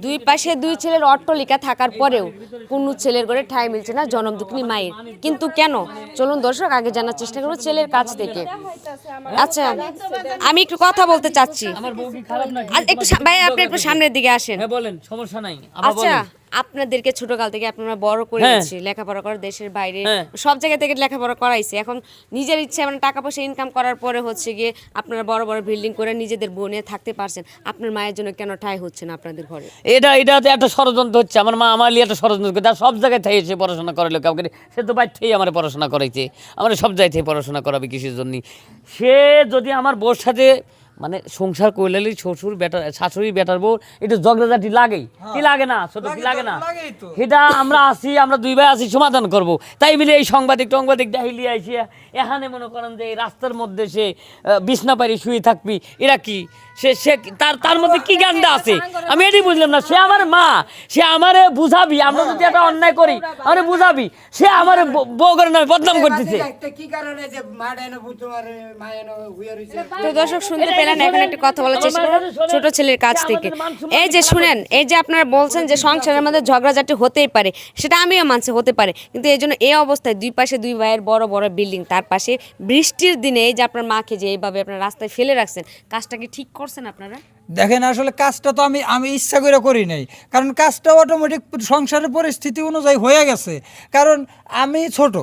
দুই পাশে দুই ছেলের অট্টালিকা থাকার পরেও কোনো ছেলের ঘরে ঠাঁই মিলছে না জনম দুঃখিনী মায়ের। কিন্তু কেন, চলুন দর্শক আগে জানার চেষ্টা করব ছেলের কাছ থেকে। আচ্ছা, আমি একটু কথা বলতে চাচ্ছি। একটু ভাই আপনি একটু সামনের দিকে আসেন। হ্যাঁ বলেন, সমস্যা নাই। আচ্ছা, আপনাদেরকে ছোটকাল থেকে আপনারা বড় করেছি, লেখাপড়া করে দেশের বাইরে সব জায়গা থেকে লেখাপড়া করাইছে। এখন নিজের ইচ্ছে মানে টাকা পয়সা ইনকাম করার পরে হচ্ছে গিয়ে আপনারা বড় বড় বিল্ডিং করে নিজেদের বনে থাকতে পারছেন, আপনার মায়ের জন্য কেন ঠাঁই হচ্ছে না আপনাদের ঘরে? এটাতে একটা ষড়যন্ত্র হচ্ছে। আমার মা আমার লিয়ে একটা ষড়যন্ত্র করে, তার সব জায়গায় থেকে এসে পড়াশোনা করালো কাউকে, সে তো বাইর থেকেই আমার পড়াশোনা করাইছে, আমার সব জায়গায় থেকে পড়াশোনা করাবে কিসের জন্য? সে যদি আমার বউর সাথে মানে সংসার করলে শ্বশুর বেটার শাশুড়ি বেটার বউ একটু ঝগড়াঝাটি লাগেই, কি লাগে না ছোট, কি লাগে না? সেটা আমরা আসি, আমরা দুই ভাই আসি সমাধান করব। তাই মিলে এই সাংবাদিক ডাহিলি আইসি এখানে মনে করেন যে এই রাস্তার মধ্যে সে বিছনা পারি শুয়ে থাকবি, এরা কি সে সে তার মধ্যে কি জ্ঞানটা আছে আমি এটাই বুঝলাম না। সে আমার মা, সে আমারে বুঝাবি, আমরা যদি একটা অন্যায় করি আমারে বুঝাবি, সে আমার বউ করে নামে বদনাম করতেছে। তো দর্শক শুনতে পেলেন, এখন একটা কথা বলার চেষ্টা করব ছোট ছেলের কাছ থেকে। এই যে শুনেন, এই যে আপনারা বলছেন যে সংসারের মধ্যে ঝগড়াঝাটি হতেই পারে, সেটা আমিও মানছি হতে পারে, কিন্তু এই জন্য এই অবস্থায় দুই পাশে দুই ভাইয়ের বড় বড় বিল্ডিং, তার পাশে বৃষ্টির দিনে এই যে আপনার মাকে যে এইভাবে আপনার রাস্তায় ফেলে রাখছেন, কাজটা কি ঠিক করছেন আপনারা? দেখেন, আসলে কাজটা তো আমি ইচ্ছা করে করি নাই, কারণ কাজটা অটোমেটিক সংসারের পরিস্থিতি অনুযায়ী হয়ে গেছে। কারণ আমি ছোট,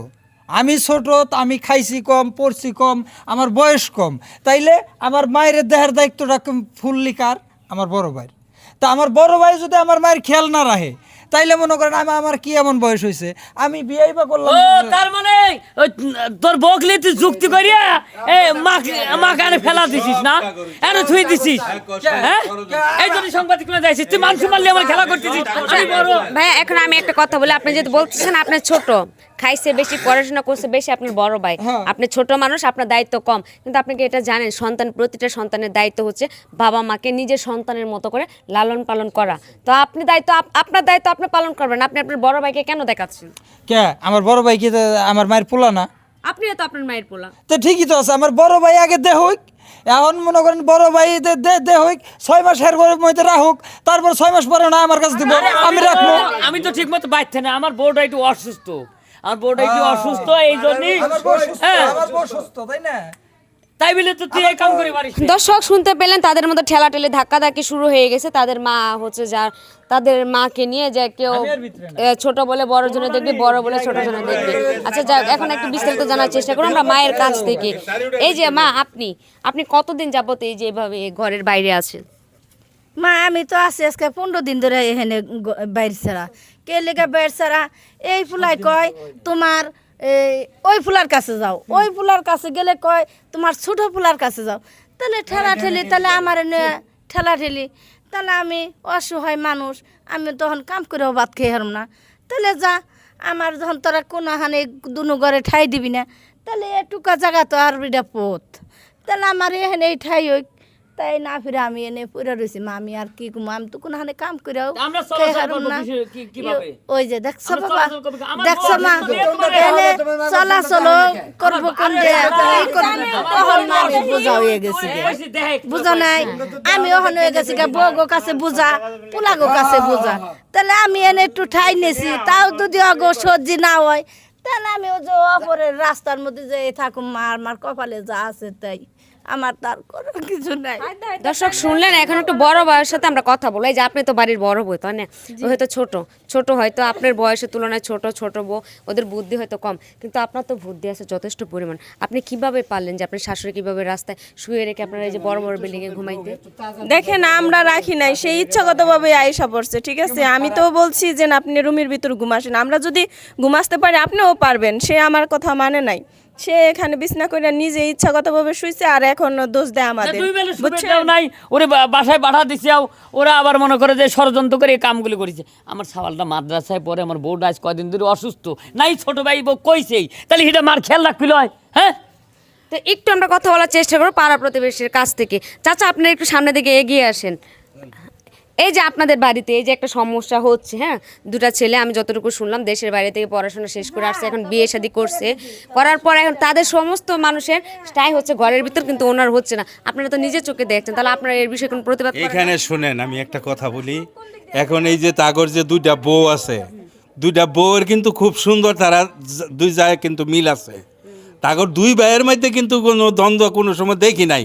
আমি খাইছি কম, পড়ছি কম, আমার বয়স কম, তাইলে আমার মায়ের দেহের দায়িত্বটা ফুললি কার? আমার বড় ভাইয়ের। তা আমার বড় ভাই যদি আমার মায়ের খেয়াল না রাখে, তাইলে মনে করেন আমার কি এমন বয়স হয়েছে, আমি বিয়েই বা করলাম। তার মানে তোর বকলে তুই যুক্তি করিয়া মা কানে ফেলা দিছিস না, এনে থুই দিছিস। হ্যাঁ, এই জন্য সাংবাদিক যাইছিস তুই, মানুষ মারলে আমার খেলা করতেছিস। ভাই এখন আমি একটা কথা বলি, আপনি যেহেতু বলতেছেন আপনি ছোট, খাইছে বেশি, পড়াশোনা করছে বেশি আপনার বড় ভাই, আপনি ছোট মানুষ, আপনার দায়িত্ব কম, কিন্তু আপনি কি এটা জানেন প্রতিটা সন্তানের দায়িত্ব হচ্ছে বাবা মাকে নিজের সন্তানের মতো করে লালন পালন করা। তো আপনার দায়িত্ব আপনি পালন করবেন, আপনি আপনার বড় ভাইকে কেন দেখাচ্ছেন? কে আমার বড় ভাই? কি আমার মায়ের পোলা না? আপনি তো আপনার মায়ের পোলা। তো ঠিকই তো আছে, আমার বড় ভাই আগে দেহ হইক, এখন মনে করেন বড় ভাই দে হইক, 6 মাস হের ঘরের মধ্যে রাখুক, তারপর 6 মাস পরে না আমার কাছে দিব, আমি রাখবো। আমি তো ঠিক মতো বাইতে না, আমার বউটা একটু অসুস্থ, এই জন্যই। তাই না? তাই বলে তো তুই এই কাম করে পারিস। দর্শক শুনতে পেলেন, তাদের মধ্যে ঠেলাঠেলি ধাক্কাধাক্কি শুরু হয়ে গেছে। তাদের মা হচ্ছে যার, তাদের মাকে নিয়ে যে কেউ ছোট বলে বড় জনে দেখবে, বড় বলে ছোট জনে দেখবে। আচ্ছা যাক, এখন একটু বিস্তারিত জানার চেষ্টা করুন আমরা মায়ের কাছ থেকে। এই যে মা, আপনি কতদিন যাবত এই যে এভাবে ঘরের বাইরে আছেন? মা আমি তো আছি আজকে 15 দিন ধরে এখানে বাইর ছাড়া। কে লেগে বাইর ছাড়া? এই ফুলাই কয় তোমার ওই ফুলার কাছে যাও, ওই ফুলার কাছে গেলে কয় তোমার ছোট ফুলার কাছে যাও। তাহলে ঠেলাঠেলি, তাহলে আমার ঠেলাঠেলি, তাহলে আমি অসহায় মানুষ, আমি তখন কাম করেও ভাত খেয়ে হারম না। তাহলে যা, আমার যখন তোরা কোনো হানে দুনো ঘরে ঠাই দিবি না, তাহলে এটুকা জায়গা তো আর বিটা পথ, তাহলে আমার এখানে এই ঠাই ওই, তাই না ফিরে আমি এনে পড়ে রয়েছি। মা আমি আর কি কম, আমি তো কোনো হানে কাম করেও না। ওই যে দেখছো বাবা, দেখছো মা, এনে চলাচল করবো কোন বোঝা হয়ে গেছি, বুঝা নাই? আমি ওখানে হয়ে গেছি বউগো কাছে বুঝা, পোলাগো কাছে বুঝা। তাহলে আমি এনে একটু ঠাই নিয়েছি, তাও যদি অগো সবজি না হয়, তাহলে আমি ওই যে অপরের রাস্তার মধ্যে যে থাকুম, মার কপালে যা আছে তাই, আমার তার কোনো কিছু নাই। দর্শক শুনলেন, এখন একটু বড় বয়সের সাথে আমরা কথা বলি। যে আপনি তো বাড়ির বড় বউ, তাই না? ও হয়তো ছোট হয়তো আপনার বয়সের তুলনায় ছোট বউ, ওদের বুদ্ধি হয়তো কম, কিন্তু আপনার তো বুদ্ধি আছে যথেষ্ট পরিমাণ। আপনি কিভাবে পারলেন যে আপনার শাশুড়ি কিভাবে রাস্তায় শুয়ে রেখে আপনারা এই যে বড় বড় বিল্ডিংয়ে ঘুমাইতে? দেখেন, আমরা রাখি নাই, সেই ইচ্ছাগতভাবে আয়েশা পড়ছে, ঠিক আছে? আমি তো বলছি যে না, আপনি রুমের ভিতর ঘুমাসেন, আমরা যদি ঘুমাসতে পারি আপনিও পারবেন, সে আমার কথা মানে নাই। সে এখানে বিছনা করে নিজে ইচ্ছাগতভাবে শুইছে, আর এখন দোষ দেয় আমাদের, বুঝছেন? নাই ওরে বাসায় পাঠা দিছি, ওরা আবার মনে করে যে ষড়যন্ত্র করে এই কামগুলি করেছে। আমার সওয়ালটা মাদ্রাসায় পড়ে, আমার বউটা আজ কদিন ধরে অসুস্থ, নাই ছোট ভাই বউ কইছেই, তাহলে সেটা মার খেয়াল রাখবি লয়। হ্যাঁ, তো একটু আমরা কথা বলার চেষ্টা করবো পাড়া প্রতিবেশীর কাছ থেকে। চাচা আপনি একটু সামনের দিকে এগিয়ে আসেন। এই যে আপনাদের বাড়িতে এই যে একটা সমস্যা হচ্ছে, হ্যাঁ, দুটা ছেলে আমি যতটুকু শুনলাম দেশের বাইরে থেকে পড়াশোনা শেষ করে আসছে, এখন বিয়ে শাদী করছে, করার পর এখন তাদের সমস্ত মানুষের স্টাই হচ্ছে ঘরের ভিতর, কিন্তু ওনার হচ্ছে না। আপনারা তো নিজের চোখে দেখছেন, তাহলে আপনারা এর বিষয়ে কোনো প্রতিবাদ করেন না? এখানে শুনেন, আমি একটা কথা বলি। এখন এই যে তাগর যে দুইটা বউ আছে, দুইটা বউয়ের কিন্তু খুব সুন্দর, তারা দুই জায়গায় কিন্তু মিল আছে। তাগর দুই ভাইয়ের মধ্যে কিন্তু কোনো দ্বন্দ্ব কোনো সময় দেখি নাই।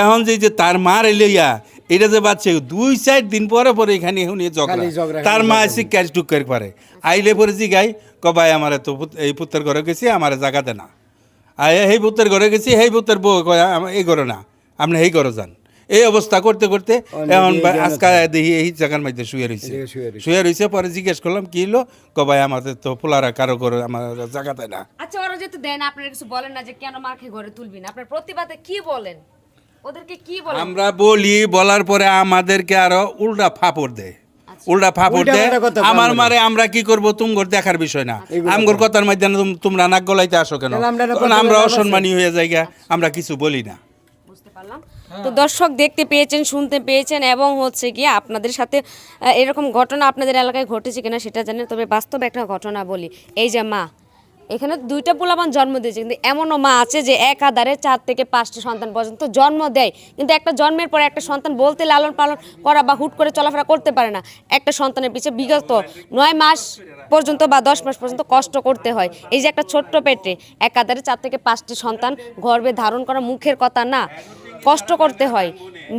এখন যে তার মার এলিয়া এটা যে বাচ্চা 2-4 দিন পরে পরে এখানে এখন ঝগড়া, তার মা এসে ক্যাচ টুক করে পারে আইলে পরে জিগাই কবাই আমার তো এই পুত্রের ঘরে গেছি, আমার জায়গা দে না। আয় এই পুত্রের ঘরে গেছি, এই পুত্রের বউ কয় এই ঘরে না, আপনি এই ঘরে যান। এই অবস্থা করতে করতে এখন আজকে দেখি এই জায়গার মধ্যে শুয়ে রয়েছে। পরে জিজ্ঞেস করলাম কি হলো, কবাই আমাদের তো পোলারা কারো করে আমার জায়গা দেয় না। আচ্ছা, ওরা যেহেতু দেন, আপনারা কিছু বলেন না যে কেন মাকে ঘরে তুলবি না? আপনার প্রতিবাদে কি বলেন, ওদেরকে কি বলেন? আমরা বলি, বলার পরে আমাদেরকে আরো উল্টা ফাপড় দেয়, উল্টা ফাপড় দেয়। আমার মারে আমরা কি করব তোমার দেখার বিষয় না। আমগর কথার মধ্যে তোমরা নাক গলাইতে আসো কেন? আমরা অসম্মানী হয়ে যাই, আমরা কিছু বলি না। বুঝতে পারলাম। তো দর্শক দেখতে পেয়েছেন, শুনতে পেয়েছেন, এবং হচ্ছে কি আপনাদের সাথে এরকম ঘটনা আপনাদের এলাকায় ঘটেছে কিনা সেটা জানেন। তবে বাস্তব একটা ঘটনা বলি, এই যে মা এখানে দুইটা পোলাপান জন্ম দিয়েছে, কিন্তু এমনও মা আছে যে এক আধারে 4 থেকে 5টি সন্তান পর্যন্ত জন্ম দেয়, কিন্তু একটা জন্মের পরে একটা সন্তান বলতে লালন পালন করা বা হুট করে চলাফেরা করতে পারে না। একটা সন্তানের পিছিয়ে বিগত 9 মাস পর্যন্ত বা 10 মাস পর্যন্ত কষ্ট করতে হয়। এই যে একটা ছোট্ট পেটে এক আধারে 4 থেকে 5টি সন্তান গর্ভে ধারণ করা মুখের কথা না, কষ্ট করতে হয়।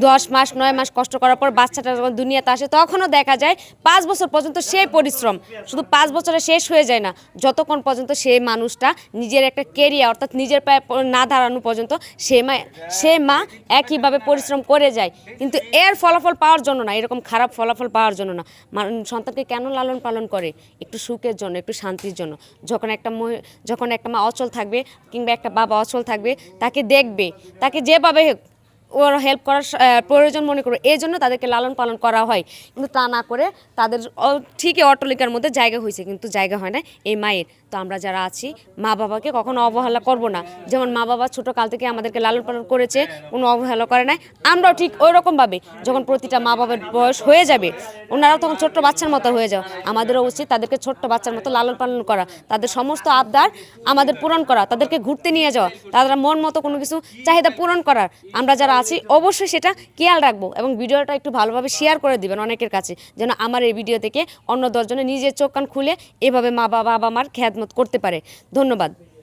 10 মাস 9 মাস কষ্ট করার পর বাচ্চাটা যখন দুনিয়াতে আসে, তখনও দেখা যায় 5 বছর পর্যন্ত সেই পরিশ্রম শুধু 5 বছরে শেষ হয়ে যায় না, যতক্ষণ পর্যন্ত সেই মানুষটা নিজের একটা কেরিয়ার অর্থাৎ নিজের পায়ে না দাঁড়ানো পর্যন্ত সে মা একইভাবে পরিশ্রম করে যায়। কিন্তু এর ফলাফল পাওয়ার জন্য না, এরকম খারাপ ফলাফল পাওয়ার জন্য না। সন্তানকে কেন লালন পালন করে? একটু সুখের জন্য, একটু শান্তির জন্য। যখন একটা মা অচল থাকবে কিংবা একটা বাবা অচল থাকবে, তাকে দেখবে, তাকে যেভাবে ওর হেল্প করার প্রয়োজন মনে করো, এই জন্য তাদেরকে লালন পালন করা হয়। কিন্তু তা না করে তাদের ঠিকই অট্টালিকার মধ্যে জায়গা হয়েছে, কিন্তু জায়গা হয় না এই মায়ের। তো আমরা যারা আছি মা বাবাকে কখনো অবহেলা করব না। যেমন মা বাবা ছোটোকাল থেকে আমাদেরকে লালন পালন করেছে, কোনো অবহেলা করে নাই, আমরাও ঠিক ওই রকমভাবে যখন প্রতিটা মা বাবার বয়স হয়ে যাবে, ওনারাও তখন ছোট্ট বাচ্চার মতো হয়ে যাও, আমাদেরও উচিত তাদেরকে ছোট্ট বাচ্চার মতো লালন পালন করা, তাদের সমস্ত আবদার আমাদের পূরণ করা, তাদেরকে ঘুরতে নিয়ে যাওয়া, তাদের মন মতো কোনো কিছু চাহিদা পূরণ করার। আমরা যারা আছি অবশ্যই সেটা খেয়াল রাখবো, এবং ভিডিওটা একটু ভালোভাবে শেয়ার করে দিবেন অনেকের কাছে, যেন আমার এই ভিডিও থেকে অন্য 10 জনে নিজের চোখ কান খুলে এভাবে মা বাবা মার খেদমত করতে পারে। ধন্যবাদ।